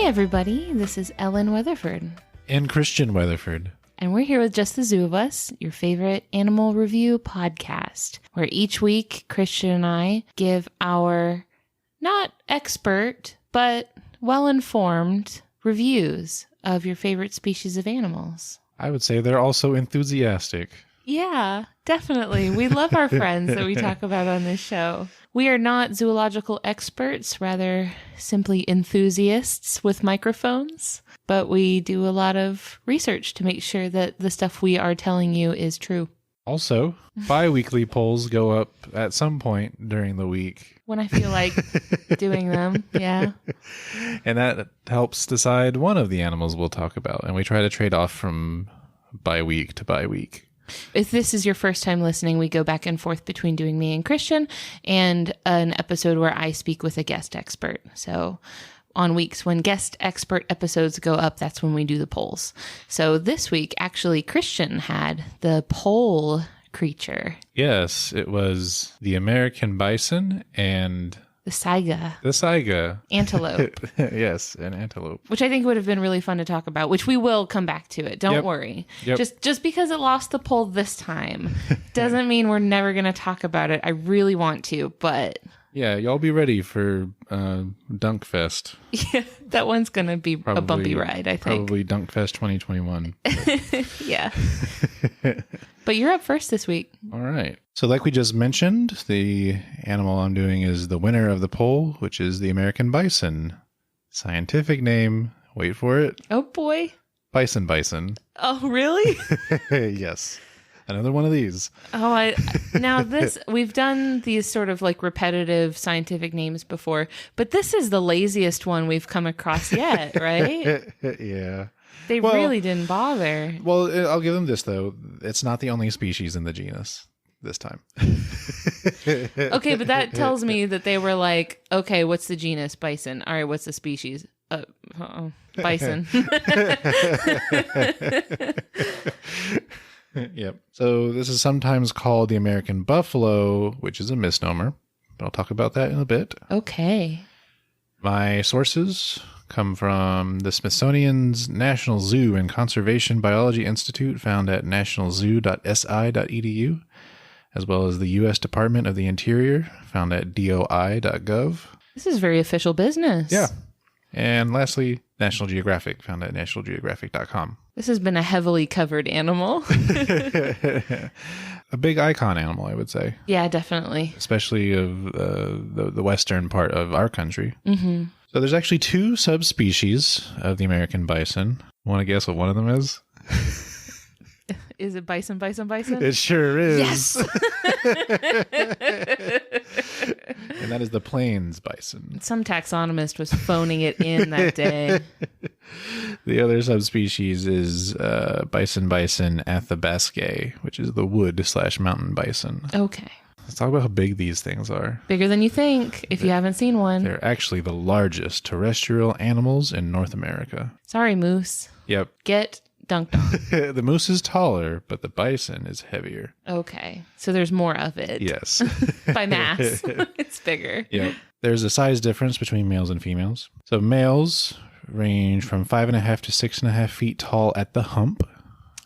Hey everybody, this is Ellen Weatherford. And Christian Weatherford. And we're here with Just the Zoo of Us, your favorite animal review podcast, where each week Christian and I give our not expert, but well-informed reviews of your favorite species of animals. I would say they're also enthusiastic. Yeah, definitely. We love our friends that we talk about on this show. We are not zoological experts, rather simply enthusiasts with microphones, but we do a lot of research to make sure that the stuff we are telling you is true. Also, bi-weekly polls go up at some point during the week. When I feel like doing them, yeah. And that helps decide one of the animals we'll talk about. And we try to trade off from bi-week to bi-week. If this is your first time listening, we go back and forth between doing me and Christian and an episode where I speak with a guest expert. So on weeks when guest expert episodes go up, that's when we do the polls. So this week, actually, Christian had the poll creature. Yes, it was the American bison and The saiga. the saiga. Antelope. Yes, an antelope. Which I think would have been really fun to talk about, which we will come back to it. Don't worry. Yep. Just because it lost the poll this time doesn't mean we're never going to talk about it. I really want to, but... Yeah, y'all be ready for Dunk Fest. Yeah, that one's going to be a bumpy ride, I think. Probably Dunk Fest 2021. Yeah. But you're up first this week. All right. So like we just mentioned, the animal I'm doing is the winner of the poll, which is the American bison. Scientific name, wait for it, Oh, boy. bison bison. Oh, really? Yes. Another one of these. Oh, now this, we've done these sort of like repetitive scientific names before, but this is the laziest one we've come across yet, right? Yeah. They really didn't bother. Well, I'll give them this, though. It's not the only species in the genus this time. Okay, but that tells me that they were like, okay, what's the genus? Bison. All right, what's the species? Bison. Yep. So this is sometimes called the American buffalo, which is a misnomer, but I'll talk about that in a bit. Okay. My sources come from the Smithsonian's National Zoo and Conservation Biology Institute, found at nationalzoo.si.edu, as well as the U.S. Department of the Interior, found at doi.gov. This is very official business. Yeah. And lastly, National Geographic, found at nationalgeographic.com. This has been a heavily covered animal. A big icon animal, I would say. Yeah, definitely. Especially of the western part of our country. Mm-hmm. So there's actually two subspecies of the American bison. Want to guess what one of them is? Is it bison, bison, bison? It sure is. Yes. And that is the plains bison. Some taxonomist was phoning it in that day. The other subspecies is bison athabascae, which is the wood/mountain bison. Okay. Let's talk about how big these things are. Bigger than you think, if you haven't seen one. They're actually the largest terrestrial animals in North America. Sorry, moose. Yep. Get dunked on. The moose is taller, but the bison is heavier. Okay. So there's more of it. Yes. By mass. It's bigger. Yep. There's a size difference between males and females. So males range from 5.5 to 6.5 feet tall at the hump.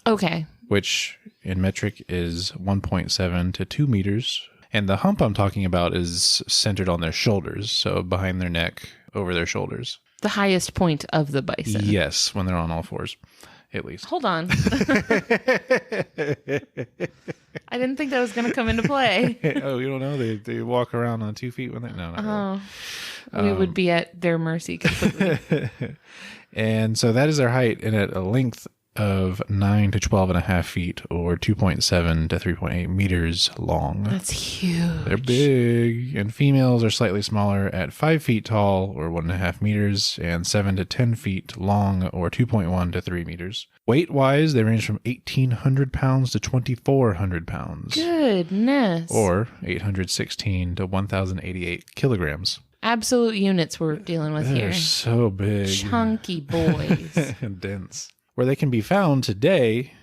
Okay. Which in metric is 1.7 to 2 meters. And the hump I'm talking about is centered on their shoulders. So behind their neck, over their shoulders. The highest point of the bison. Yes, when they're on all fours, at least. Hold on. I didn't think that was going to come into play. Oh, you don't know? They walk around on 2 feet when they... No, not really. We would be at their mercy completely. And so that is their height, and at a length of 9 to 12.5 feet, or 2.7 to 3.8 meters long. That's huge. They're big, and females are slightly smaller at 5 feet tall, or 1.5 meters, and 7 to 10 feet long, or 2.1 to 3 meters. Weight-wise, they range from 1,800 pounds to 2,400 pounds. Goodness. Or 816 to 1,088 kilograms. Absolute units we're dealing with They're here. so big. Chunky boys. And dense. Where they can be found today,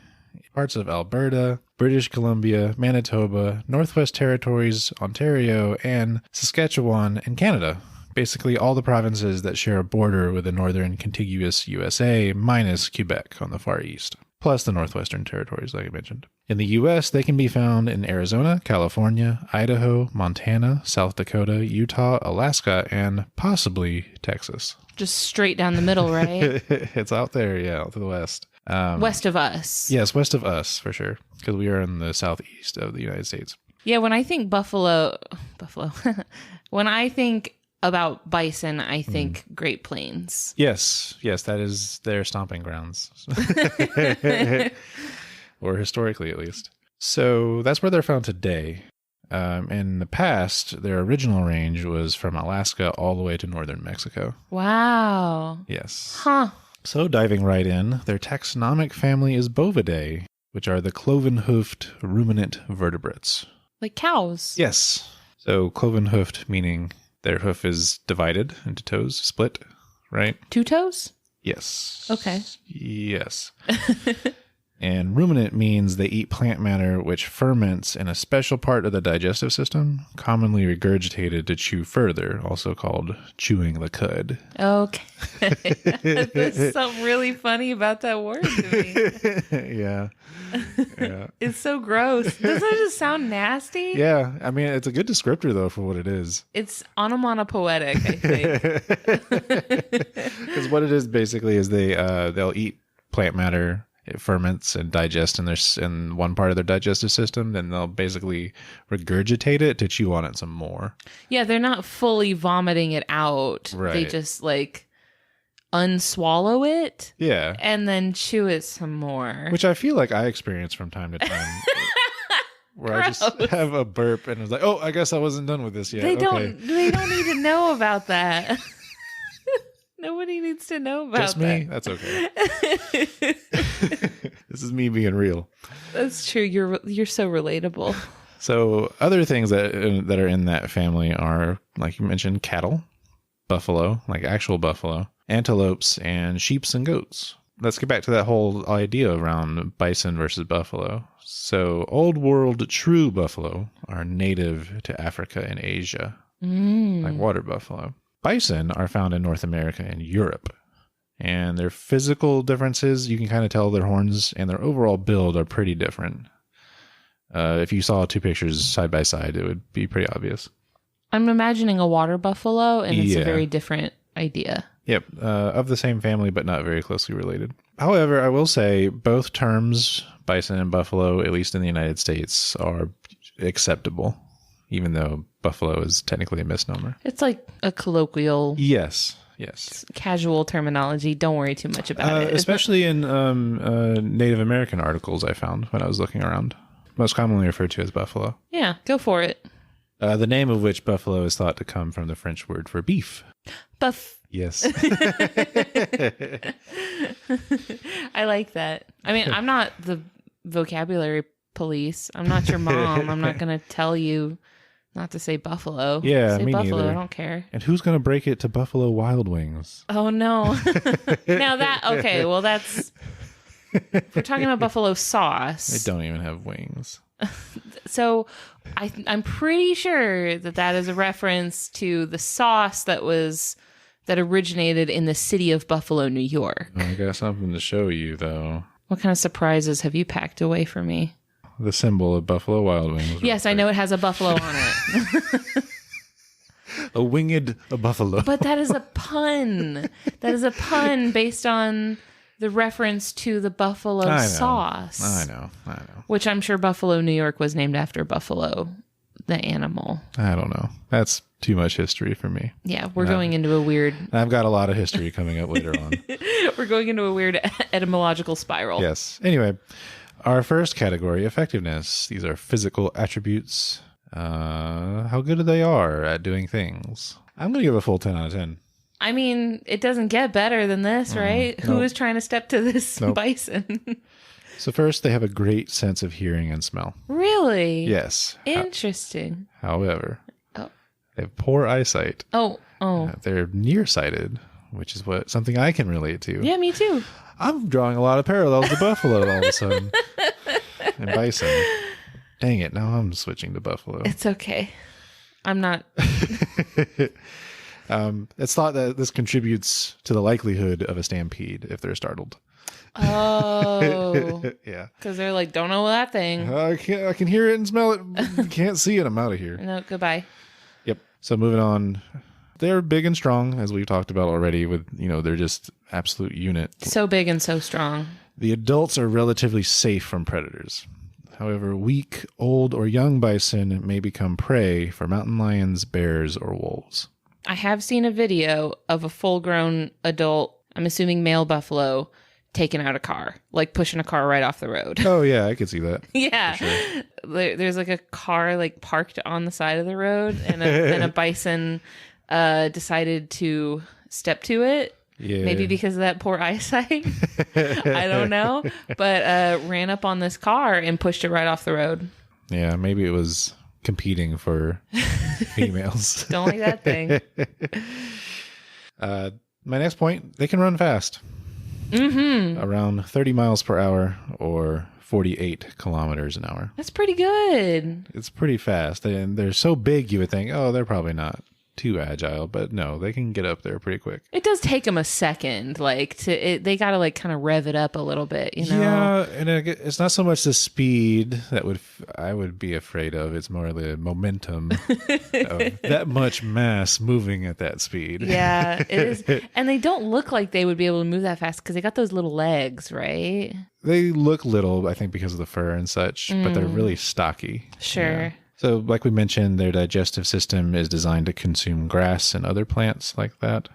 parts of Alberta, British Columbia, Manitoba, Northwest Territories, Ontario, and Saskatchewan in Canada. Basically, all the provinces that share a border with the northern contiguous USA, minus Quebec on the far east, plus the northwestern territories, like I mentioned. In the U.S., they can be found in Arizona, California, Idaho, Montana, South Dakota, Utah, Alaska, and possibly Texas. Just straight down the middle, right? It's out there, yeah, out to the west. West of us. Yes, west of us, for sure, because we are in the southeast of the United States. Yeah, when I think buffalo, when I think about bison, I think Great Plains. Yes, that is their stomping grounds. Or historically, at least. So that's where they're found today. In the past, their original range was from Alaska all the way to northern Mexico. Wow. Yes. Huh. So diving right in, their taxonomic family is Bovidae, which are the cloven-hoofed ruminant vertebrates. Like cows. Yes. So cloven-hoofed meaning their hoof is divided into toes, split, right? 2 toes? Yes. Okay. Yes. And ruminant means they eat plant matter which ferments in a special part of the digestive system, commonly regurgitated to chew further, also called chewing the cud. Okay. There's something really funny about that word to me. Yeah. It's so gross. Doesn't it just sound nasty? Yeah. I mean, it's a good descriptor, though, for what it is. It's onomatopoetic, I think. Because what it is basically is they'll eat plant matter. It ferments and digests in one part of their digestive system, then they'll basically regurgitate it to chew on it some more. Yeah, they're not fully vomiting it out. Right. They just like unswallow it. Yeah. And then chew it some more. Which I feel like I experience from time to time. Where I just have a burp and it's like, oh, I guess I wasn't done with this yet. They don't need to know about that. Nobody needs to know about just me? That's okay. This is me being real. That's true. You're so relatable. So other things that are in that family are, like you mentioned, cattle, buffalo, like actual buffalo, antelopes, and sheeps and goats. Let's get back to that whole idea around bison versus buffalo. So old world true buffalo are native to Africa and Asia, like water buffalo. Bison are found in North America and Europe, and their physical differences, you can kind of tell their horns and their overall build are pretty different. If you saw 2 pictures side by side, it would be pretty obvious. I'm imagining a water buffalo, and it's a very different idea. Yep, of the same family, but not very closely related. However, I will say both terms, bison and buffalo, at least in the United States, are acceptable, even though buffalo is technically a misnomer. It's like a colloquial. Yes. Casual terminology. Don't worry too much about it. Especially in Native American articles I found when I was looking around. Most commonly referred to as buffalo. Yeah, go for it. The name of which buffalo is thought to come from the French word for beef. Buff. Yes. I like that. I mean, I'm not the vocabulary police. I'm not your mom. I'm not going to tell you not to say buffalo. Yeah, say me buffalo. neither. I don't care. And who's going to break it to Buffalo Wild Wings? Oh, no. Now that, okay, well, that's, if we're talking about buffalo sauce. They don't even have wings. So I'm pretty sure that is a reference to the sauce that originated in the city of Buffalo, New York. I got something to show you, though. What kind of surprises have you packed away for me? The symbol of Buffalo Wild Wings. Yes, I know it has a buffalo on it. A winged buffalo. But that is a pun. That is a pun based on the reference to the buffalo sauce. I know. Which I'm sure Buffalo, New York was named after buffalo, the animal. I don't know. That's too much history for me. Yeah, we're going into a weird... I've got a lot of history coming up later on. We're going into a weird etymological spiral. Yes. Anyway, our first category, effectiveness. These are physical attributes. How good they are at doing things. I'm going to give a full 10 out of 10. I mean, it doesn't get better than this, right? Nope. Who is trying to step to this bison? So first, they have a great sense of hearing and smell. Really? Yes. Interesting. However, they have poor eyesight. Oh. They're nearsighted, which is something I can relate to. Yeah, me too. I'm drawing a lot of parallels to buffalo all of a sudden. And bison. Dang it, now I'm switching to buffalo. It's okay. I'm not. It's thought that this contributes to the likelihood of a stampede if they're startled. Oh. Yeah. Because they're like, don't know that thing. I can hear it and smell it. Can't see it. I'm out of here. No, goodbye. Yep. So moving on. They're big and strong, as we've talked about already, with, they're just absolute unit. So big and so strong. The adults are relatively safe from predators. However, weak, old, or young bison may become prey for mountain lions, bears, or wolves. I have seen a video of a full-grown adult, I'm assuming male buffalo, taking out a car, like pushing a car right off the road. Oh, yeah, I could see that. Yeah. Sure. There's like a car like parked on the side of the road, and a bison decided to step to it. Yeah. Maybe because of that poor eyesight. I don't know. But ran up on this car and pushed it right off the road. Yeah, maybe it was competing for females. Don't like that thing. My next point, they can run fast. Mm-hmm. Around 30 miles per hour or 48 kilometers an hour. That's pretty good. It's pretty fast. And they're so big, you would think, oh, they're probably not too agile, but no, they can get up there pretty quick. It does take them a second, they gotta like kind of rev it up a little bit, Yeah, and it's not so much the speed that I would be afraid of. It's more the momentum of that much mass moving at that speed. Yeah, it is. And they don't look like they would be able to move that fast because they got those little legs, right? They look little, I think, because of the fur and such, but they're really stocky. Sure. Yeah. So like we mentioned, their digestive system is designed to consume grass and other plants like that.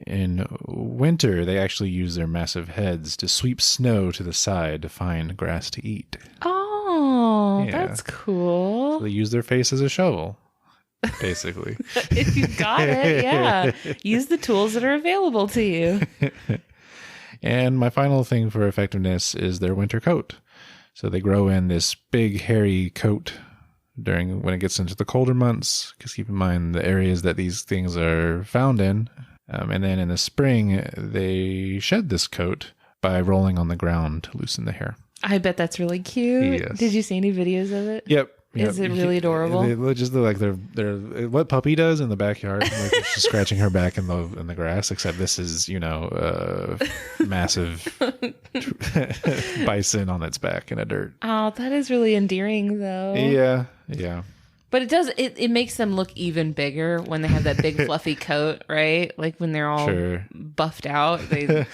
In winter, they actually use their massive heads to sweep snow to the side to find grass to eat. Oh, Yeah. that's cool. So they use their face as a shovel, basically. If you got it, yeah. Use the tools that are available to you. And my final thing for effectiveness is their winter coat. So they grow in this big hairy coat when it gets into the colder months, because keep in mind the areas that these things are found in. And then in the spring, they shed this coat by rolling on the ground to loosen the hair. I bet that's really cute. Yes. Did you see any videos of it? Yep. Is it really adorable? They just look like they're what Puppy does in the backyard, like she's scratching her back in the grass. Except this is massive bison on its back in the dirt. Oh, that is really endearing, though. Yeah. But it makes them look even bigger when they have that big fluffy coat, right? Like when they're all buffed out, they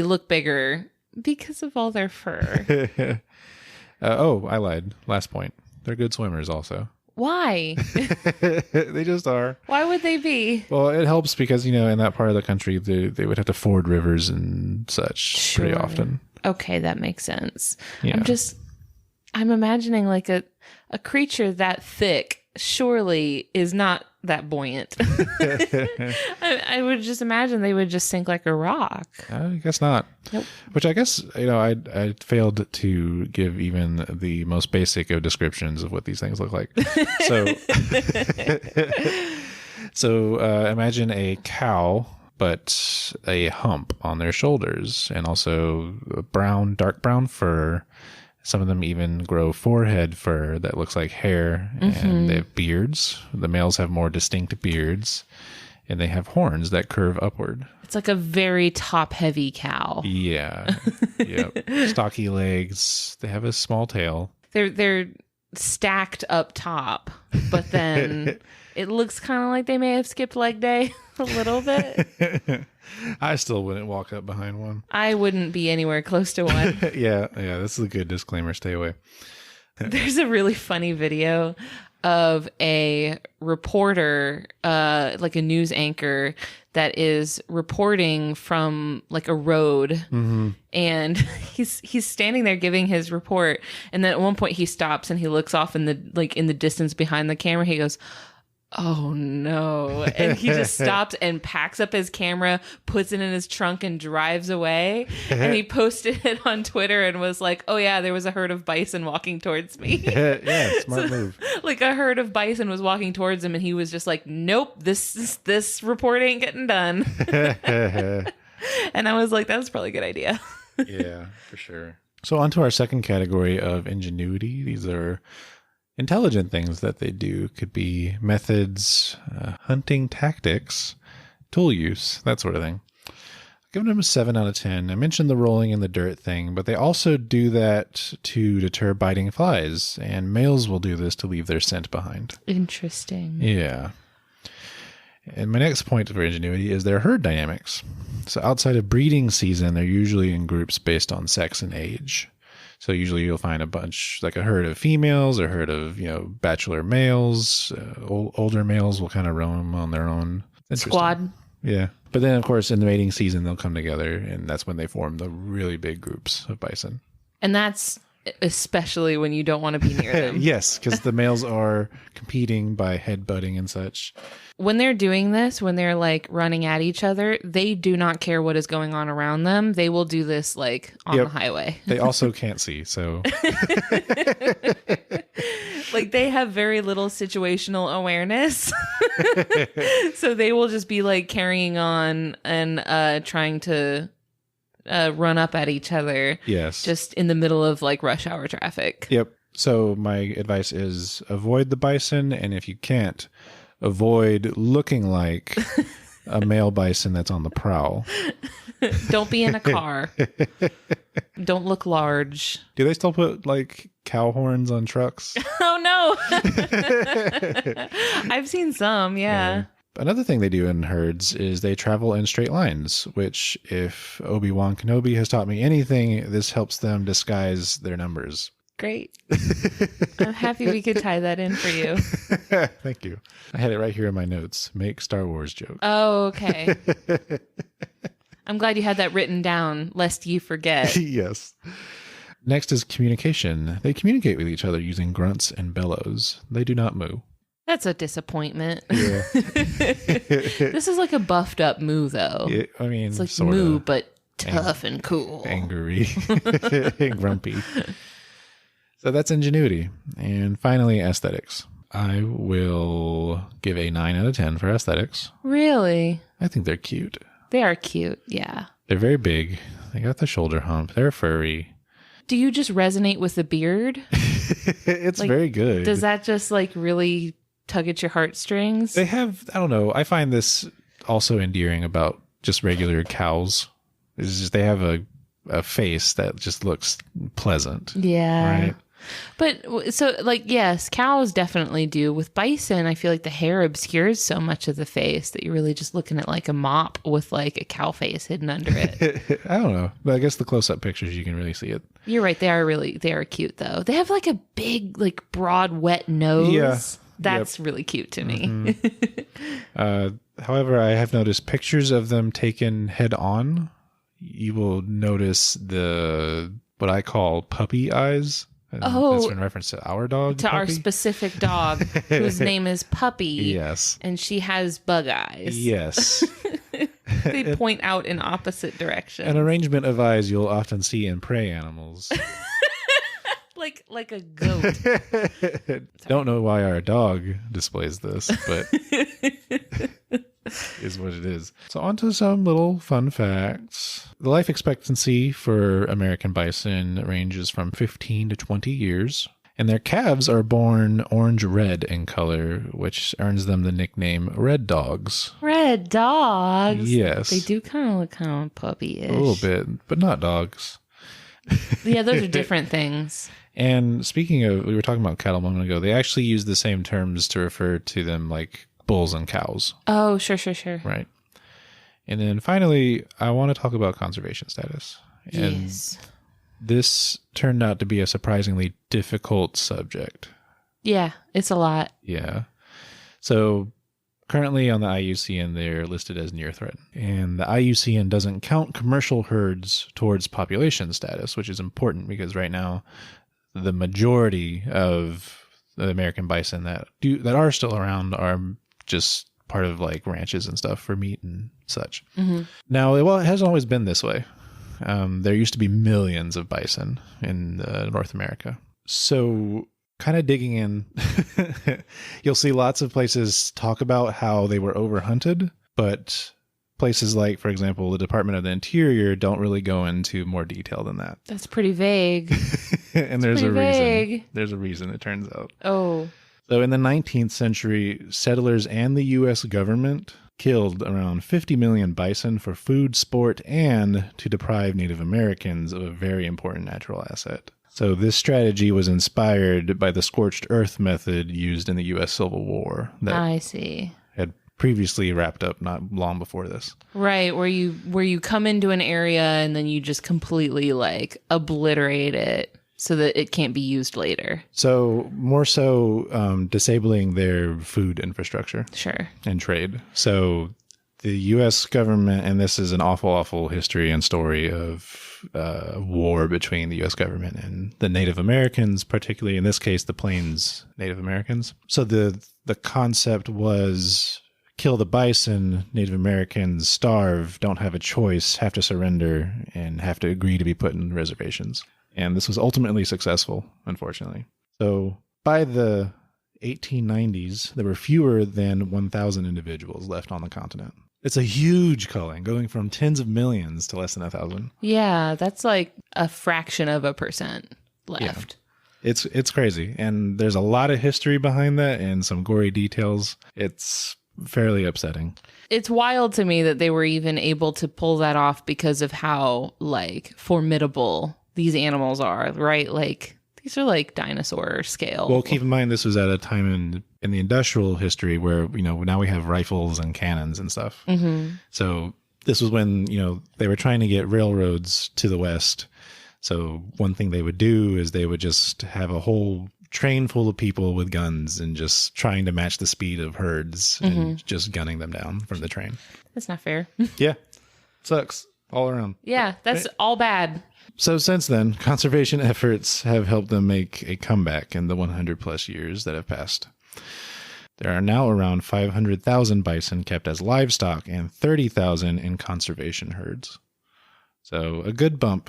look bigger because of all their fur. I lied. Last point. They're good swimmers also. Why? They just are. Why would they be? Well, it helps because, in that part of the country, they would have to ford rivers and such pretty often. Okay, that makes sense. Yeah. I'm imagining like a creature that thick surely is not that buoyant. I would just imagine they would just sink like a rock. I guess not. Nope. Which I guess, I failed to give even the most basic of descriptions of what these things look like. So imagine a cow, but a hump on their shoulders, and also dark brown fur. Some of them even grow forehead fur that looks like hair, and they have beards. The males have more distinct beards, and they have horns that curve upward. It's like a very top-heavy cow. Yeah. Yep. Stocky legs. They have a small tail. They're stacked up top, but then it looks kind of like they may have skipped leg day a little bit. I still wouldn't walk up behind one. I wouldn't be anywhere close to one. Yeah, this is a good disclaimer. Stay away. There's a really funny video of a reporter, like a news anchor, that is reporting from like a road, and he's standing there giving his report, and then at one point he stops and he looks off in the distance behind the camera. He goes, "Oh no." And he just stops and packs up his camera, puts it in his trunk, and drives away. And he posted it on Twitter and was like, "Oh yeah, there was a herd of bison walking towards me." Yeah, smart move. Like a herd of bison was walking towards him, and he was just like, "Nope, this report ain't getting done." And I was like, that's probably a good idea. Yeah, for sure. So on to our second category of ingenuity. These are Intelligent things that they do could be methods, hunting tactics, tool use, that sort of thing. Giving them a 7 out of 10. I mentioned the rolling in the dirt thing, but they also do that to deter biting flies, and males will do this to leave their scent behind. Interesting. Yeah. And my next point for ingenuity is their herd dynamics. So outside of breeding season, they're usually in groups based on sex and age. So usually you'll find a bunch, like a herd of females, or a herd of, bachelor males. Older males will kind of roam on their own. Squad. Yeah. But then, of course, in the mating season, they'll come together, and that's when they form the really big groups of bison. And that's especially when you don't want to be near them. Yes, because the males are competing by headbutting and such. When they're doing this, when they're like running at each other, they do not care what is going on around them. They will do this like on the highway. They also can't see, so. Like they have very little situational awareness. So they will just be like carrying on and trying to run up at each other. Yes. Just in the middle of like rush hour traffic. Yep. So my advice is avoid the bison, and if you can't, avoid looking like a male bison that's on the prowl. Don't be in a car. Don't look large. Do they still put like cow horns on trucks? Oh no. I've seen some, yeah. Another thing they do in herds is they travel in straight lines, which if Obi-Wan Kenobi has taught me anything, this helps them disguise their numbers. Great. I'm happy we could tie that in for you. Thank you. I had it right here in my notes. Make Star Wars jokes. Oh, okay. I'm glad you had that written down, lest you forget. Yes. Next is communication. They communicate with each other using grunts and bellows. They do not moo. That's a disappointment. Yeah. This is like a buffed up moo, though. Yeah, I mean, it's like sorta moo, but tough and cool. Angry and grumpy. So that's ingenuity. And finally, aesthetics. I will give a 9 out of 10 for aesthetics. Really? I think they're cute. They are cute, yeah. They're very big. They got the shoulder hump. They're furry. Do you just resonate with the beard? It's like, very good. Does that just like really tug at your heartstrings? They have, I don't know. I find this also endearing about just regular cows. It's just they have a face that just looks pleasant. Yeah. Right? But so like, yes, cows definitely do. With bison, I feel like the hair obscures so much of the face that you're really just looking at like a mop with like a cow face hidden under it. I don't know. But I guess the close-up pictures, you can really see it. You're right. They are cute though. They have like a big, like broad, wet nose. Yeah. That's really cute to me. Mm-hmm. However, I have noticed pictures of them taken head on. You will notice what I call puppy eyes. That's in reference to our dog. To Puppy? Our specific dog, whose name is Puppy. Yes. And she has bug eyes. Yes. They point out in opposite directions. An arrangement of eyes you'll often see in prey animals. like a goat. Don't know why our dog displays this, but is what it is. So on to some little fun facts. The life expectancy for American bison ranges from 15 to 20 years. And their calves are born orange-red in color, which earns them the nickname red dogs. Red dogs? Yes. They do kind of look kind of puppy-ish. A little bit, but not dogs. Yeah, those are different things. And speaking of, we were talking about cattle a moment ago, they actually use the same terms to refer to them like bulls and cows. Oh, sure. Right. And then finally, I want to talk about conservation status. And yes. This turned out to be a surprisingly difficult subject. Yeah, it's a lot. Yeah. So currently on the IUCN, they're listed as near threatened. And the IUCN doesn't count commercial herds towards population status, which is important because right now, the majority of the American bison that are still around are just part of like ranches and stuff for meat and such. Mm-hmm. Now, it hasn't always been this way. There used to be millions of bison in North America. So kind of digging in, you'll see lots of places talk about how they were overhunted, but places like, for example, the Department of the Interior don't really go into more detail than that. That's pretty vague. And there's a vague. reason. There's a reason, it turns out. Oh. So in the 19th century, settlers and the U.S. government killed around 50 million bison for food, sport, and to deprive Native Americans of a very important natural asset. So this strategy was inspired by the scorched earth method used in the U.S. Civil War that I see. had previously wrapped up not long before this. Right, where you come into an area and then you just completely like obliterate it so that it can't be used later. So more so disabling their food infrastructure. Sure. And trade. So the U.S. government, and this is an awful, awful history and story of war between the U.S. government and the Native Americans, particularly in this case, the Plains Native Americans. So the concept was kill the bison, Native Americans starve, don't have a choice, have to surrender, and have to agree to be put in reservations. And this was ultimately successful, unfortunately. So by the 1890s, there were fewer than 1,000 individuals left on the continent. It's a huge culling, going from tens of millions to less than 1,000. Yeah, that's like a fraction of a percent left. Yeah. It's crazy. And there's a lot of history behind that and some gory details. It's fairly upsetting. It's wild to me that they were even able to pull that off because of how like formidable these animals are, right? Like these are like dinosaur scale. Well, keep in mind this was at a time in the industrial history where, now we have rifles and cannons and stuff. Mm-hmm. So this was when, they were trying to get railroads to the west. So one thing they would do is they would just have a whole train full of people with guns and just trying to match the speed of herds and just gunning them down from the train. That's not fair. Yeah. Sucks all around. Yeah, that's all bad. So since then, conservation efforts have helped them make a comeback in the 100 plus years that have passed. There are now around 500,000 bison kept as livestock and 30,000 in conservation herds. So a good bump,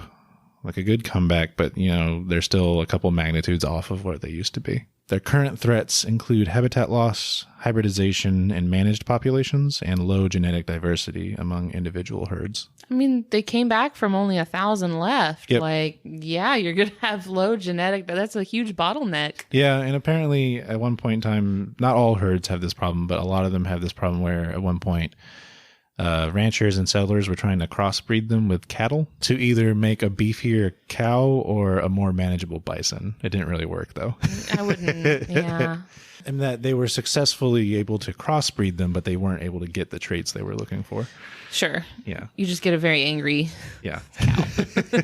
like a good comeback, but they're still a couple magnitudes off of what they used to be. Their current threats include habitat loss, hybridization in managed populations, and low genetic diversity among individual herds. I mean, they came back from only 1,000 left. Yep. Like, yeah, you're going to have low genetic, but that's a huge bottleneck. Yeah, and apparently at one point in time, not all herds have this problem, but a lot of them have this problem where at one point ranchers and settlers were trying to crossbreed them with cattle to either make a beefier cow or a more manageable bison. It didn't really work, though. I wouldn't, yeah. And that they were successfully able to crossbreed them, but they weren't able to get the traits they were looking for. Sure. Yeah. You just get a very angry cow.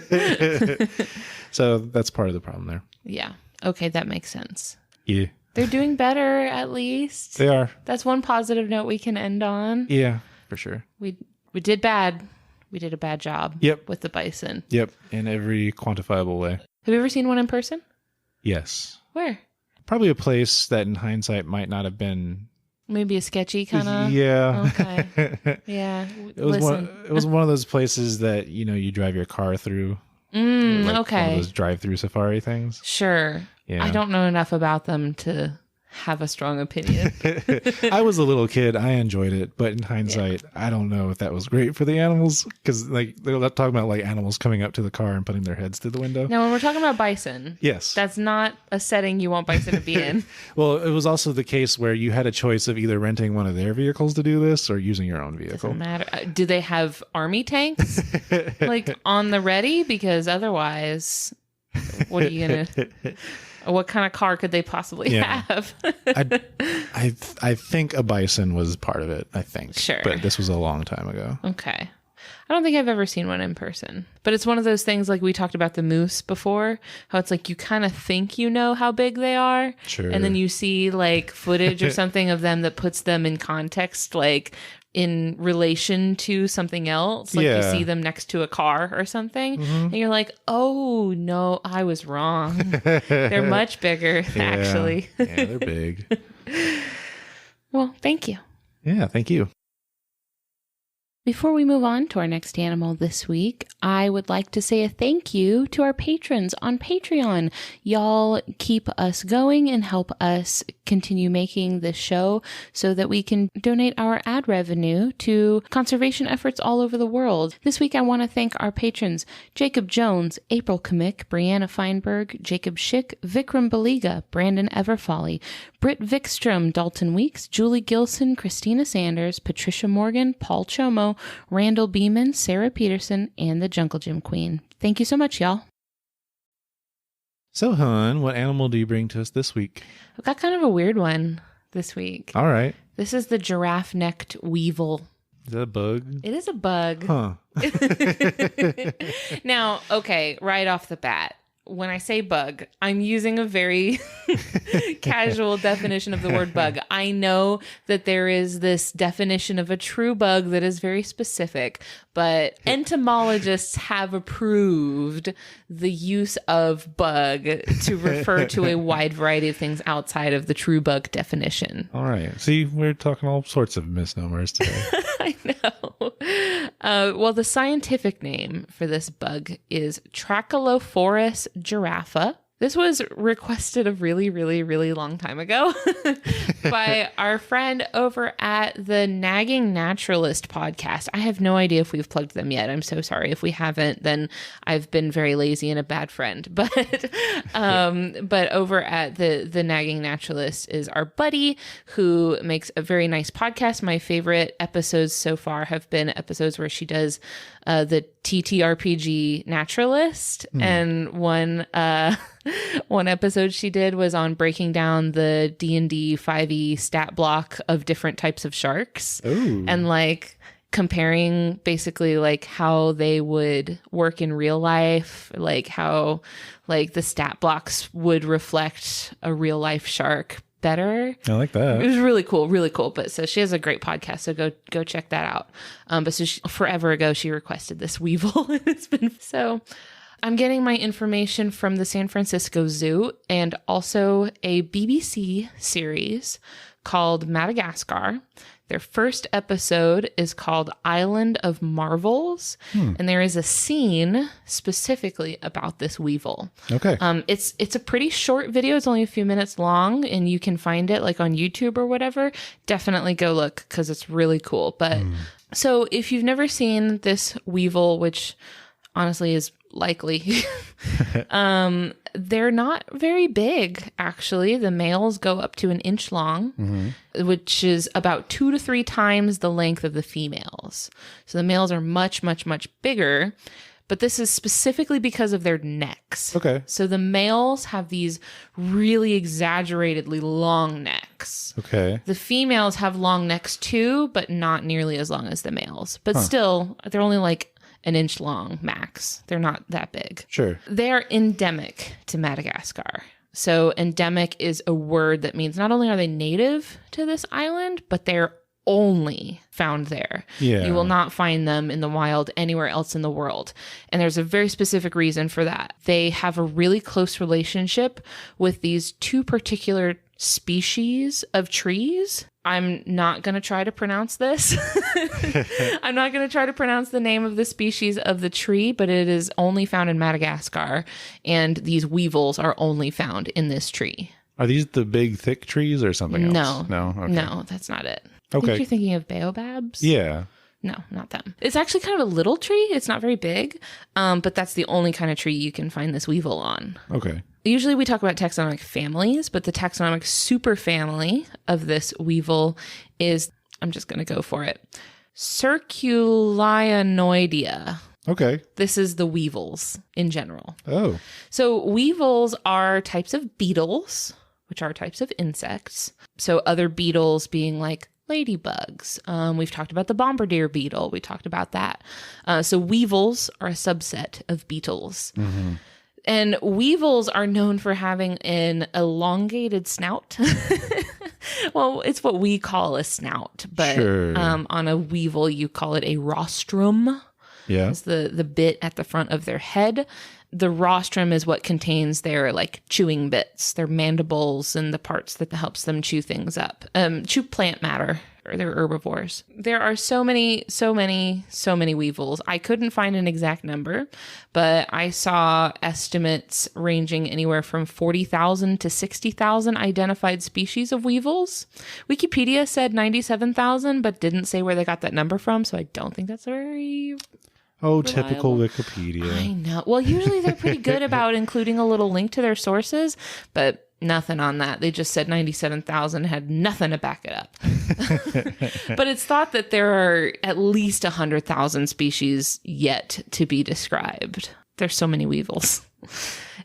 Yeah. So that's part of the problem there. Yeah. Okay, that makes sense. Yeah. They're doing better, at least. They are. That's one positive note we can end on. Yeah. For sure. We did bad. We did a bad job with the bison. Yep. In every quantifiable way. Have you ever seen one in person? Yes. Where? Probably a place that in hindsight might not have been. Maybe a sketchy kind of. Yeah. Okay. Yeah. It was one of those places that, you drive your car through. Okay. One of those drive-through safari things. Sure. Yeah. I don't know enough about them to have a strong opinion. I was a little kid. I enjoyed it, but in hindsight, I don't know if that was great for the animals because they're talking about like animals coming up to the car and putting their heads through the window. Now, when we're talking about bison, yes, that's not a setting you want bison to be in. Well, it was also the case where you had a choice of either renting one of their vehicles to do this or using your own vehicle. Doesn't matter. Do they have army tanks like on the ready? Because otherwise, what are you gonna? What kind of car could they possibly have? I think a bison was part of it, I think. Sure. But this was a long time ago. Okay. I don't think I've ever seen one in person. But it's one of those things like we talked about the moose before, how it's like you kind of think you know how big they are. Sure. And then you see like footage or something of them that puts them in context, like in relation to something else. Like you see them next to a car or something. Mm-hmm. And you're like, oh, no, I was wrong. They're much bigger, actually. Yeah, they're big. Well, thank you. Yeah, thank you. Before we move on to our next animal this week, I would like to say a thank you to our patrons on Patreon. Y'all keep us going and help us continue making this show so that we can donate our ad revenue to conservation efforts all over the world. This week, I want to thank our patrons, Jacob Jones, April Kamick, Brianna Feinberg, Jacob Schick, Vikram Baliga, Brandon Everfolly, Britt Vikstrom, Dalton Weeks, Julie Gilson, Christina Sanders, Patricia Morgan, Paul Chomo, Randall Beeman, Sarah Peterson, and the Jungle Gym Queen. Thank you so much, y'all. So, hon, what animal do you bring to us this week? I've got kind of a weird one this week. All right. This is the Giraffe-Necked Weevil. Is that a bug? It is a bug. Huh. Now, okay, right off the bat, when I say bug, I'm using a very casual definition of the word bug. I know that there is this definition of a true bug that is very specific, but entomologists have approved the use of bug to refer to a wide variety of things outside of the true bug definition. All right. See, we're talking all sorts of misnomers today. I know. Well, the scientific name for this bug is Trachylophorus giraffa. This was requested a really, really, really long time ago by our friend over at the Nagging Naturalist podcast. I have no idea if we've plugged them yet. I'm so sorry. If we haven't, then I've been very lazy and a bad friend. But over at the Nagging Naturalist is our buddy who makes a very nice podcast. My favorite episodes so far have been episodes where she does the TTRPG Naturalist, and one episode she did was on breaking down the D&D 5e stat block of different types of sharks. Ooh. And like comparing basically like how they would work in real life, like how like the stat blocks would reflect a real life shark better. I like that. It was really cool, really cool. But so she has a great podcast, so go check that out. But so forever ago she requested this weevil. It's been so. I'm getting my information from the San Francisco Zoo and also a BBC series called Madagascar. Their first episode is called Island of Marvels, and there is a scene specifically about this weevil. Okay. It's a pretty short video. It's only a few minutes long, and you can find it like on YouTube or whatever. Definitely go look because it's really cool. But so if you've never seen this weevil, which honestly is likely, they're not very big, actually. The males go up to 1 inch long, which is about 2 to 3 times the length of the females. So the males are much, much, much bigger, but this is specifically because of their necks. Okay. So the males have these really exaggeratedly long necks. Okay. The females have long necks too, but not nearly as long as the males. But still, they're only like 1 inch long max. They're not that big. Sure. They're endemic to Madagascar. So endemic is a word that means not only are they native to this island, but they're only found there. Yeah. You will not find them in the wild anywhere else in the world. And there's a very specific reason for that. They have a really close relationship with these 2 particular species of trees. I'm not going to try to pronounce this. I'm not going to try to pronounce the name of the species of the tree, but it is only found in Madagascar, and these weevils are only found in this tree. Are these the big, thick trees or something else? No. Okay. No, that's not it. I Okay. think you're thinking of baobabs. Yeah. No, not them. It's actually kind of a little tree. It's not very big, but that's the only kind of tree you can find this weevil on. Okay. Usually we talk about taxonomic families, but the taxonomic superfamily of this weevil is, I'm just going to go for it, Circulionoidea. Okay. This is the weevils in general. Oh. So weevils are types of beetles, which are types of insects. So other beetles being like ladybugs. We've talked about the bombardier beetle. We talked about that. So weevils are a subset of beetles. Mm-hmm. And weevils are known for having an elongated snout. Well, it's what we call a snout, but Sure. On a weevil, you call it a rostrum. Yeah. It's the bit at the front of their head. the rostrum is what contains their like chewing bits, their mandibles, and the parts that helps them chew things up, chew plant matter. Or they're herbivores. There are so many weevils. I couldn't find an exact number, but I saw estimates ranging anywhere from 40,000 to 60,000 identified species of weevils. Wikipedia said 97,000, but didn't say where they got that number from, so I don't think that's very Oh, reliable. typical Wikipedia. I know. Well, usually they're pretty good about including a little link to their sources, but nothing on that. They just said 97,000, had nothing to back it up. But it's thought that there are at least 100,000 species yet to be described. There's so many weevils,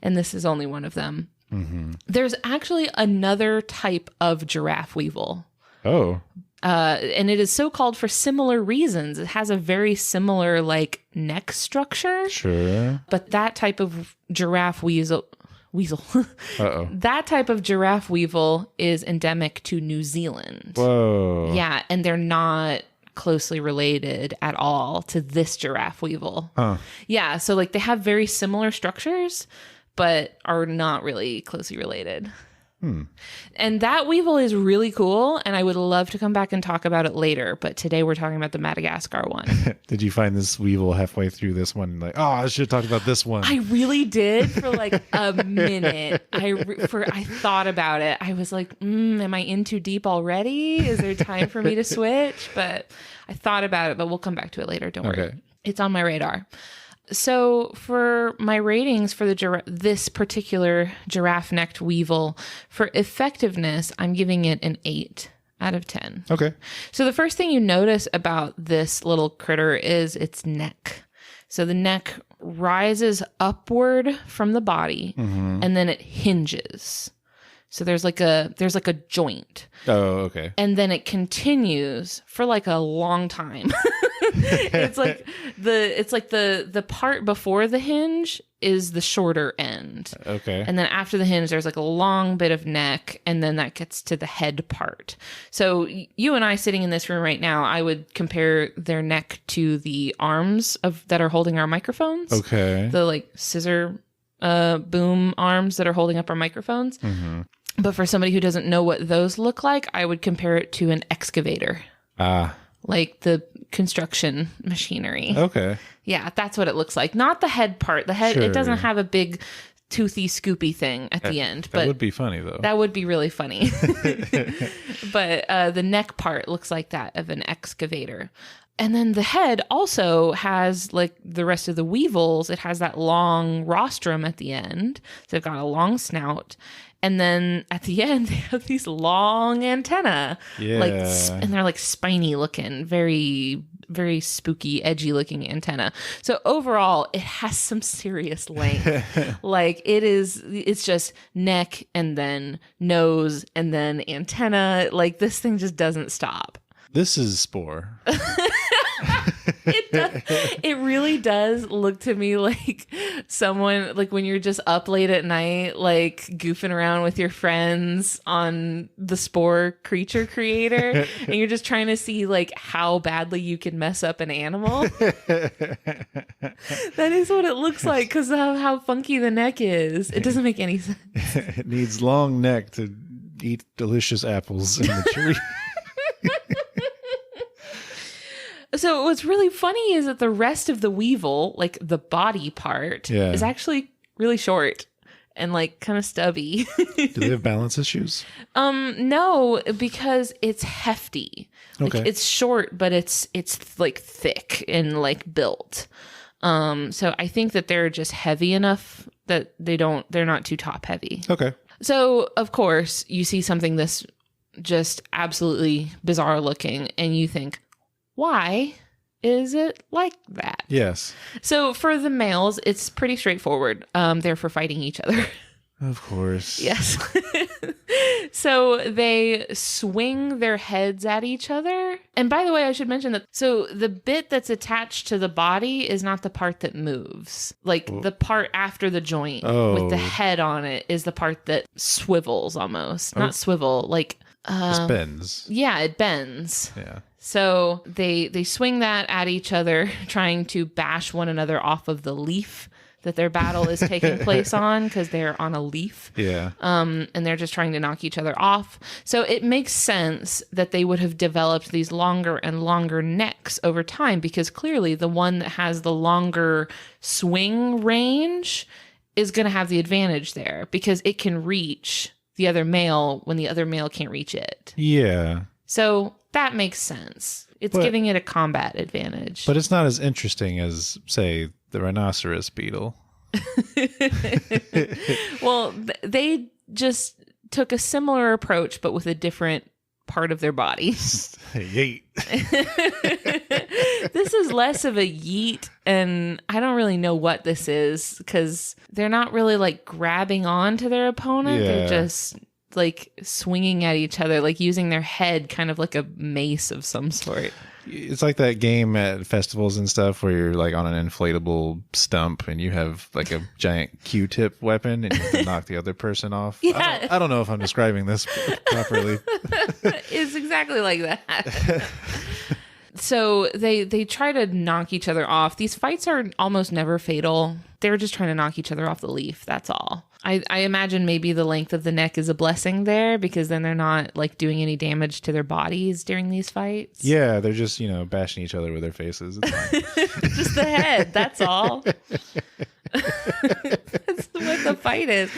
and this is only one of them. Mm-hmm. There's actually another type of giraffe weevil. Oh. And it is so called for similar reasons. It has a very similar like neck structure. Sure. But that type of giraffe weasel. Uh-oh. That type of giraffe weevil is endemic to New Zealand. Whoa. Yeah, and they're not closely related at all to this giraffe weevil. Huh. Yeah, so like they have very similar structures, but are not really closely related. And that weevil is really cool, and I would love to come back and talk about it later, but today we're talking about the Madagascar one. Did you find this weevil halfway through this one? Like, oh, I should have talked about this one. I really did for like a minute. I thought about it. I was like, am I in too deep already? Is there time for me to switch? But I thought about it, but we'll come back to it later. Don't worry. It's on my radar. So for my ratings for this particular giraffe-necked weevil, for effectiveness, I'm giving it an 8 out of 10. Okay. So the first thing you notice about this little critter is its neck. So the neck rises upward from the body, and then it hinges. So there's like a joint. Oh, okay. And then it continues for like a long time. It's like the part before the hinge is the shorter end. Okay. And then after the hinge, there's like a long bit of neck, and then that gets to the head part. So you and I sitting in this room right now, I would compare their neck to the arms that are holding our microphones. Okay. The like scissor boom arms that are holding up our microphones. Mm-hmm. But for somebody who doesn't know what those look like, I would compare it to an excavator. Ah. Like the construction machinery. Okay. Yeah, that's what it looks like. Not the head part. The head, It doesn't have a big toothy scoopy thing at the end. That would be funny though. That would be really funny. But the neck part looks like that of an excavator. And then the head also has, like the rest of the weevils, it has that long rostrum at the end. So they've got a long snout. And then at the end, they have these long antennae. Yeah. And they're like spiny looking, very, very spooky, edgy looking antenna. So overall, it has some serious length. Like it's just neck and then nose and then antenna. Like this thing just doesn't stop. This is Spore. It really does look to me like someone, like when you're just up late at night, like goofing around with your friends on the Spore creature creator, and you're just trying to see like how badly you can mess up an animal. That is what it looks like because of how funky the neck is. It doesn't make any sense. It needs long neck to eat delicious apples in the tree. So what's really funny is that the rest of the weevil, like the body part, is actually really short and like kind of stubby. Do they have balance issues? No, because it's hefty. Like it's short, but it's like thick and like built. So I think that they're just heavy enough that they're not too top heavy. Okay. So of course you see something this just absolutely bizarre looking and you think, why is it like that? Yes. So for the males, it's pretty straightforward. They're for fighting each other. Of course. Yes. So they swing their heads at each other. And by the way, I should mention that so the bit that's attached to the body is not the part that moves. Like the part after the joint with the head on it is the part that swivels almost. Not swivel, like it bends. Yeah, it bends. Yeah. So they swing that at each other, trying to bash one another off of the leaf that their battle is taking place on, because they're on a leaf. Yeah. And they're just trying to knock each other off. So it makes sense that they would have developed these longer and longer necks over time, because clearly the one that has the longer swing range is going to have the advantage there, because it can reach the other male when the other male can't reach it. Yeah. So that makes sense. It's giving it a combat advantage. But it's not as interesting as, say, the rhinoceros beetle. Well, they just took a similar approach, but with a different part of their body. Yeet. This is less of a yeet, and I don't really know what this is, because they're not really like grabbing onto their opponent. Yeah. They're just like swinging at each other, like using their head kind of like a mace of some sort. It's like that game at festivals and stuff where you're like on an inflatable stump and you have like a giant Q-tip weapon and you have to knock the other person off. Yeah. I don't know if I'm describing this properly. It's exactly like that. So they try to knock each other off. These fights are almost never fatal. They're just trying to knock each other off the leaf. That's all. I imagine maybe the length of the neck is a blessing there, because then they're not like doing any damage to their bodies during these fights. Yeah, they're just, bashing each other with their faces. It's fine. Just the head. That's all. That's what the fight is.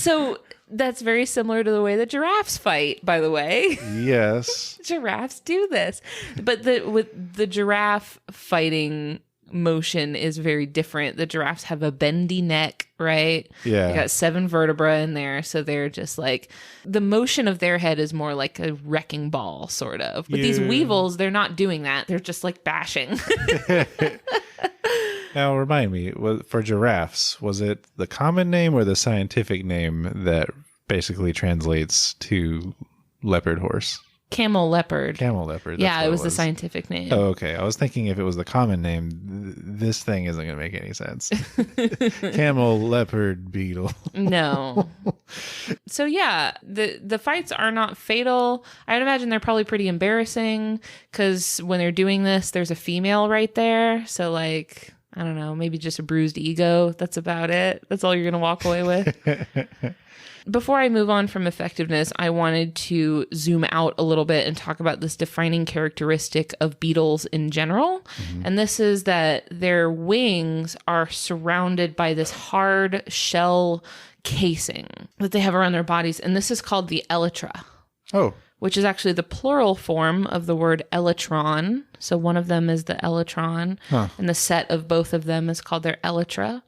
So that's very similar to the way the giraffes fight, by the way. Yes. Giraffes do this. But with the giraffe fighting motion is very different. The giraffes have a bendy neck, right? Yeah. They got 7 vertebrae in there, so they're just like, the motion of their head is more like a wrecking ball, sort of. With these weevils, they're not doing that. They're just like bashing. Now, remind me, for giraffes, was it the common name or the scientific name that basically translates to leopard horse? Camel leopard. Camel leopard. Yeah, it was the scientific name. Oh, okay. I was thinking if it was the common name, this thing isn't going to make any sense. Camel leopard beetle. No. So yeah, the fights are not fatal. I'd imagine they're probably pretty embarrassing, because when they're doing this, there's a female right there. So like, I don't know, maybe just a bruised ego. That's about it. That's all you're going to walk away with. Before I move on from effectiveness, I wanted to zoom out a little bit and talk about this defining characteristic of beetles in general. Mm-hmm. And this is that their wings are surrounded by this hard shell casing that they have around their bodies. And this is called the elytra. Oh. Which is actually the plural form of the word elytron. So one of them is the elytron, and the set of both of them is called their elytra.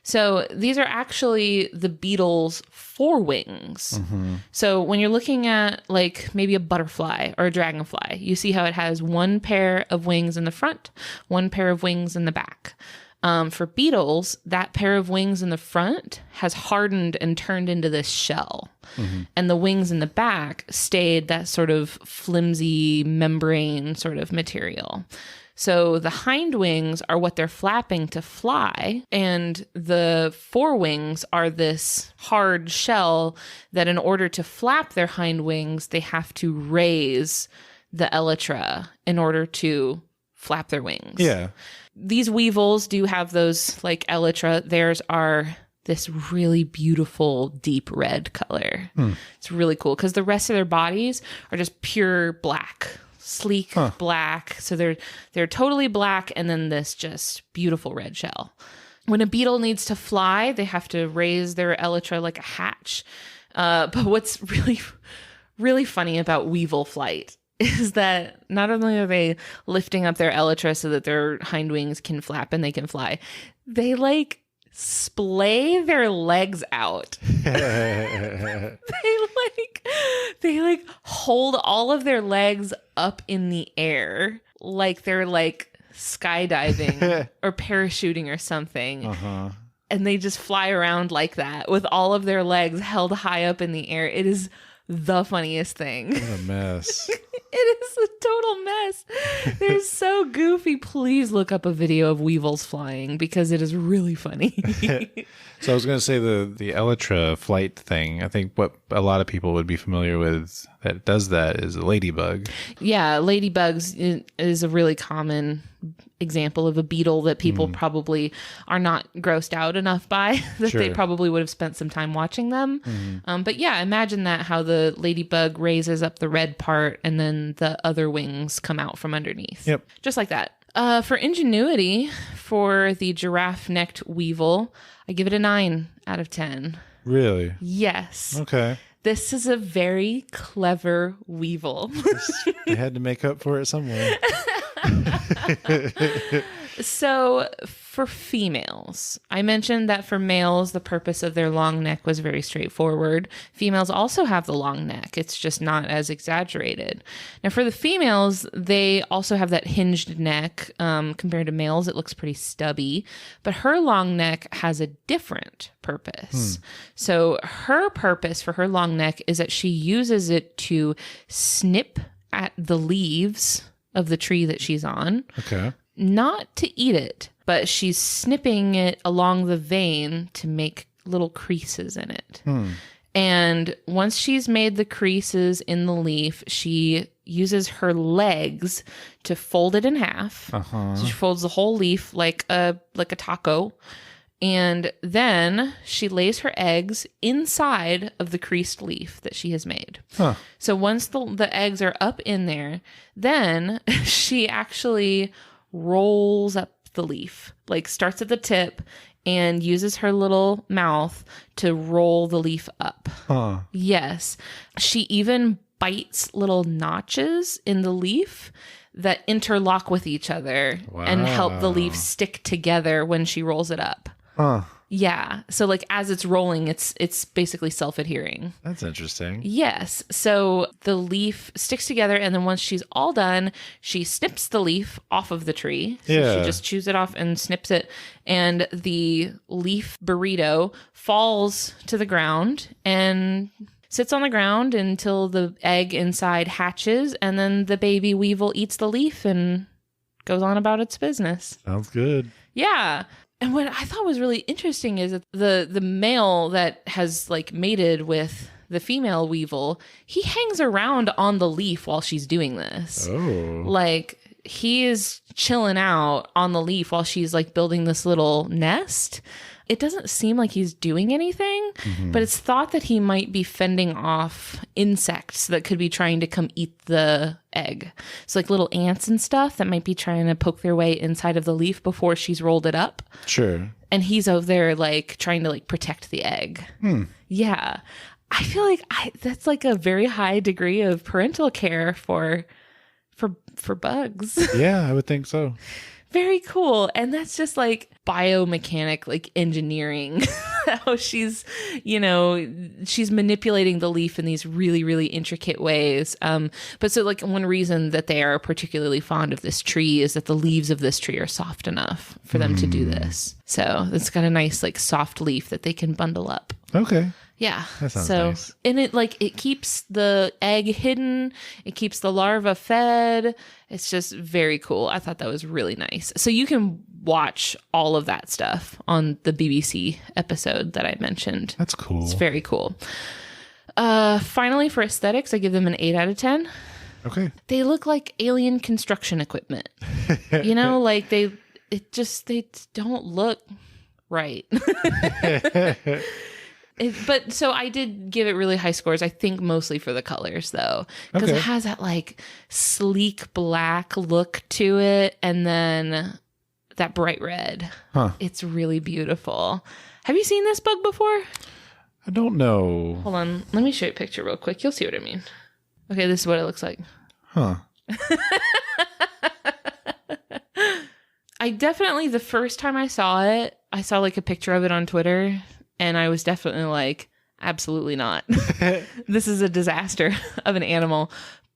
So these are actually the beetle's forewings. Mm-hmm. So when you're looking at like maybe a butterfly or a dragonfly, you see how it has one pair of wings in the front, one pair of wings in the back. For beetles, that pair of wings in the front has hardened and turned into this shell. Mm-hmm. And the wings in the back stayed that sort of flimsy membrane sort of material. So the hind wings are what they're flapping to fly, and the forewings are this hard shell that in order to flap their hind wings, they have to raise the elytra in order to flap their wings. Yeah. These weevils do have those like elytra. Theirs are this really beautiful deep red color. It's really cool because the rest of their bodies are just pure black. Sleek black. So they're totally black, and then this just beautiful red shell. When a beetle needs to fly, they have to raise their elytra like a hatch. But what's really, really funny about weevil flight is that not only are they lifting up their elytra so that their hind wings can flap and they can fly, they like splay their legs out. They like hold all of their legs up in the air like they're like skydiving or parachuting or something. And they just fly around like that with all of their legs held high up in the air. It is the funniest thing. What a mess. It is a total mess. They're so goofy. Please look up a video of weevils flying because it is really funny. So I was going to say the elytra flight thing. I think what a lot of people would be familiar with that does that is a ladybug. Yeah, ladybugs is a really common example of a beetle that people probably are not grossed out enough by, that they probably would have spent some time watching them. But yeah, imagine that, how the ladybug raises up the red part and then the other wings come out from underneath. Yep. Just like that. For ingenuity, for the giraffe-necked weevil, I give it a 9 out of 10. Really? Yes. Okay. This is a very clever weevil. They had to make up for it somewhere. So for females, I mentioned that for males, the purpose of their long neck was very straightforward. Females also have the long neck. It's just not as exaggerated. Now for the females, they also have that hinged neck. Compared to males, it looks pretty stubby, but her long neck has a different purpose. So her purpose for her long neck is that she uses it to snip at the leaves of the tree that she's on. Okay. Not to eat it, but she's snipping it along the vein to make little creases in it. And once she's made the creases in the leaf, she uses her legs to fold it in half. So she folds the whole leaf like a taco. And then she lays her eggs inside of the creased leaf that she has made. So once the eggs are up in there, then she actually rolls up the leaf, like starts at the tip and uses her little mouth to roll the leaf up. Yes. She even bites little notches in the leaf that interlock with each other and help the leaf stick together when she rolls it up. Yeah. So like as it's rolling, it's basically self-adhering. That's interesting. Yes. So the leaf sticks together, and then once she's all done, she snips the leaf off of the tree. So she just chews it off and snips it, and the leaf burrito falls to the ground and sits on the ground until the egg inside hatches, and then the baby weevil eats the leaf and goes on about its business. Sounds good. Yeah. And what I thought was really interesting is that the male that has like mated with the female weevil, he hangs around on the leaf while she's doing this. Like he is chilling out on the leaf while she's like building this little nest. It doesn't seem like he's doing anything, but it's thought that he might be fending off insects that could be trying to come eat the egg. So like little ants and stuff that might be trying to poke their way inside of the leaf before she's rolled it up. Sure. And he's over there like trying to like protect the egg. Yeah. I feel like that's like a very high degree of parental care for bugs. Yeah, I would think so. Very cool. And that's just like biomechanic, like engineering, how she's manipulating the leaf in these really, really intricate ways. But so like one reason that they are particularly fond of this tree is that the leaves of this tree are soft enough for them to do this. So it's got a nice like soft leaf that they can bundle up. Okay. Yeah. That sounds so nice. And it keeps the egg hidden. It keeps the larva fed. It's just very cool. I thought that was really nice. So you can watch all of that stuff on the BBC episode that I mentioned. That's cool. It's very cool. Finally, for aesthetics, I give them an 8 out of 10. Okay. They look like alien construction equipment. Like they don't look right. But so I did give it really high scores. I think mostly for the colors though, because it has that like sleek black look to it, and then that bright red. It's really beautiful. Have you seen this bug before? I don't know. Hold on, let me show you a picture real quick. You'll see what I mean. Okay, this is what it looks like. I definitely, the first time I saw it, I saw like a picture of it on Twitter. And I was definitely like, absolutely not. This is a disaster of an animal.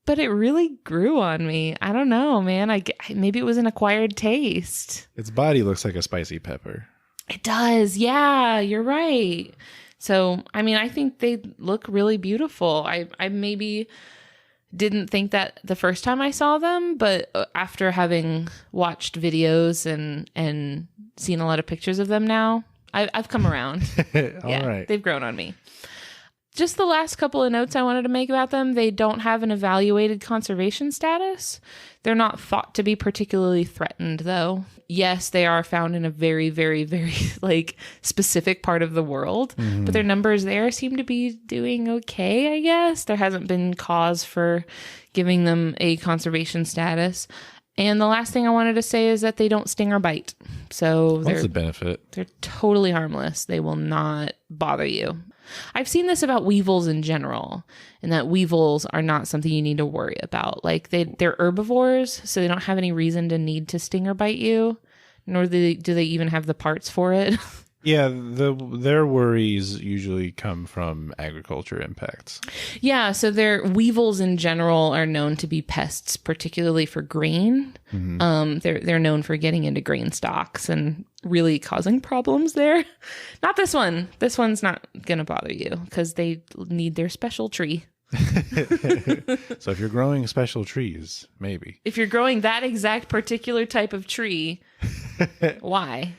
But it really grew on me. I don't know, man. Maybe it was an acquired taste. Its body looks like a spicy pepper. It does. Yeah, you're right. So, I mean, I think they look really beautiful. I maybe didn't think that the first time I saw them, but after having watched videos and seen a lot of pictures of them now, I've come around. All right. They've grown on me. Just the last couple of notes I wanted to make about them. They don't have an evaluated conservation status. They're not thought to be particularly threatened, though. Yes, they are found in a very, very, very specific part of the world, but their numbers there seem to be doing okay, I guess. There hasn't been cause for giving them a conservation status. And the last thing I wanted to say is that they don't sting or bite. So what's the benefit? They're totally harmless. They will not bother you. I've seen this about weevils in general, and that weevils are not something you need to worry about. Like they're herbivores, so they don't have any reason to need to sting or bite you, nor do they even have the parts for it. Yeah, their worries usually come from agriculture impacts. Yeah, so their weevils in general are known to be pests, particularly for grain. They're known for getting into grain stalks and really causing problems there. Not this one. This one's not going to bother you because they need their special tree. So if you're growing special trees, maybe. If you're growing that exact particular type of tree, why?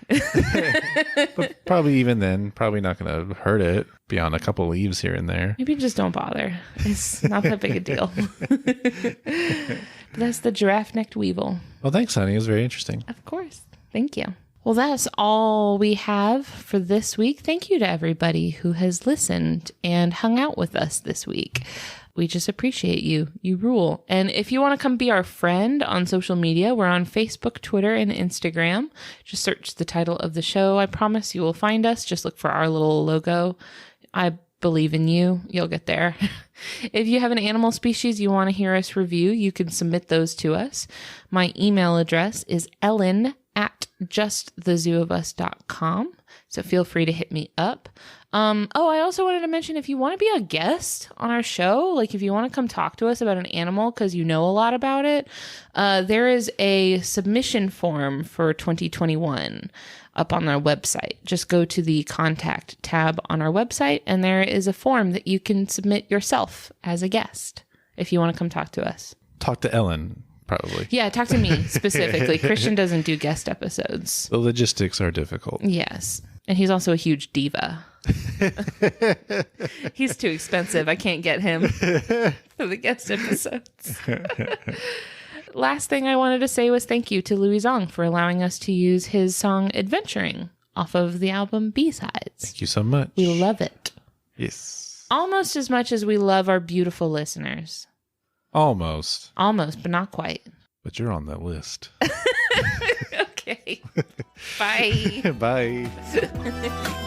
But probably even then, probably not going to hurt it beyond a couple leaves here and there. Maybe just don't bother. It's not that big a deal. But that's the giraffe-necked weevil. Well, thanks, honey. It was very interesting. Of course. Thank you. Well, that's all we have for this week. Thank you to everybody who has listened and hung out with us this week. We just appreciate you. You rule. And if you want to come be our friend on social media, we're on Facebook, Twitter, and Instagram. Just search the title of the show. I promise you will find us. Just look for our little logo. I believe in you. You'll get there. If you have an animal species you want to hear us review, you can submit those to us. My email address is ellen@justthezooofus.com. So feel free to hit me up. I also wanted to mention, if you want to be a guest on our show, like if you want to come talk to us about an animal because you know a lot about it, there is a submission form for 2021 up on our website. Just go to the contact tab on our website, and there is a form that you can submit yourself as a guest if you want to come talk to us. Talk to Ellen. Probably. Yeah, talk to me specifically. Christian doesn't do guest episodes. The logistics are difficult. Yes. And he's also a huge diva. He's too expensive. I can't get him for the guest episodes. Last thing I wanted to say was thank you to Louis Zong for allowing us to use his song Adventuring off of the album B-Sides. Thank you so much. We love it. Yes. Almost as much as we love our beautiful listeners. Almost, but not quite. But you're on that list. Okay. Bye. Bye.